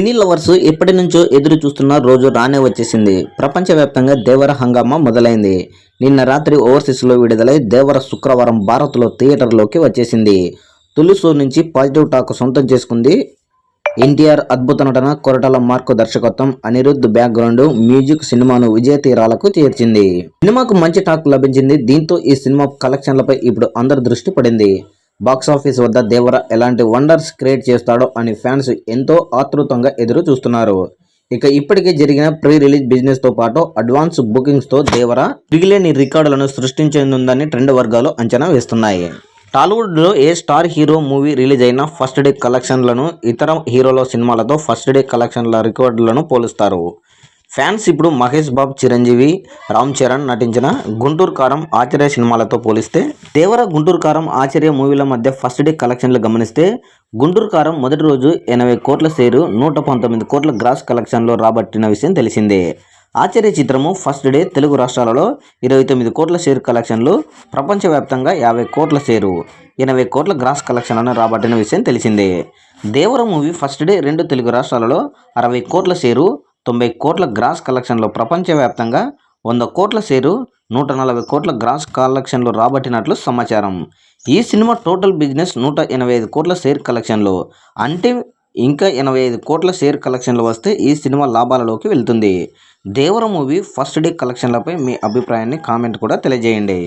Cine lovers ఎప్పటి నుంచో ఎదురు చూస్తున్న రోజు రానే వచ్చేసింది. ప్రపంచవ్యాప్తంగా దేవర హంగామా మొదలైంది. నిన్న రాత్రి ఓవర్సీస్లో విడుదలై దేవర శుక్రవారం భారత్లో థియేటర్లోకి వచ్చేసింది. తొలి షో నుంచి పాజిటివ్ టాక్ సొంతం చేసుకుంది. ఎన్టీఆర్ అద్భుత నటన, కొరటాల మార్కు దర్శకత్వం, అనిరుద్ధ్ బ్యాక్గ్రౌండ్ మ్యూజిక్ సినిమాను విజయ తీరాలకు చేర్చింది. సినిమాకు మంచి టాక్ లభించింది. దీంతో ఈ సినిమా కలెక్షన్లపై ఇప్పుడు అందరి దృష్టి పడింది. బాక్సాఫీస్ వద్ద దేవర ఎలాంటి వండర్స్ క్రియేట్ చేస్తాడో అని ఫ్యాన్స్ ఎంతో ఆతృతంగా ఎదురు చూస్తున్నారు. ఇక ఇప్పటికే జరిగిన ప్రీ రిలీజ్ బిజినెస్ తో పాటు అడ్వాన్స్ బుకింగ్స్ తో దేవర తిరిగిలేని రికార్డులను సృష్టించనుందని ట్రెండ్ వర్గాలు అంచనా వేస్తున్నాయి. టాలీవుడ్ లో ఏ స్టార్ హీరో మూవీ రిలీజ్ అయినా ఫస్ట్ డే కలెక్షన్లను ఇతర హీరోల సినిమాలతో ఫస్ట్ డే కలెక్షన్ల రికార్డులను పోలుస్తారు. ఫ్యాన్స్ ఇప్పుడు మహేష్ బాబు, చిరంజీవి, రామ్ చరణ్ నటించిన గుంటూరు కారం, ఆచార్య సినిమాలతో పోలిస్తే దేవర గుంటూరు కారం, ఆచార్య మూవీల మధ్య ఫస్ట్ డే కలెక్షన్లు గమనిస్తే గుంటూరు కారం మొదటి రోజు 80 కోట్ల షేరు, 119 కోట్ల గ్రాస్ కలెక్షన్లో రాబట్టిన విషయం తెలిసిందే. ఆచార్య చిత్రము ఫస్ట్ డే తెలుగు రాష్ట్రాలలో 29 కోట్ల షేర్ కలెక్షన్లు, ప్రపంచవ్యాప్తంగా 50 కోట్ల షేరు, 80 కోట్ల గ్రాస్ కలెక్షన్లను రాబట్టిన విషయం తెలిసిందే. దేవర మూవీ ఫస్ట్ డే 2 తెలుగు రాష్ట్రాలలో 60 కోట్ల షేరు, 90 కోట్ల గ్రాస్ కలెక్షన్లో, ప్రపంచవ్యాప్తంగా 100 కోట్ల షేరు, 140 కోట్ల గ్రాస్ కలెక్షన్లు రాబట్టినట్లు సమాచారం. ఈ సినిమా టోటల్ బిజినెస్ 185 కోట్ల షేర్ కలెక్షన్లు. అంటే ఇంకా 85 కోట్ల షేర్ కలెక్షన్లు వస్తే ఈ సినిమా లాభాలలోకి వెళ్తుంది. దేవర మూవీ ఫస్ట్ డే కలెక్షన్లపై మీ అభిప్రాయాన్ని కామెంట్ కూడా తెలియజేయండి.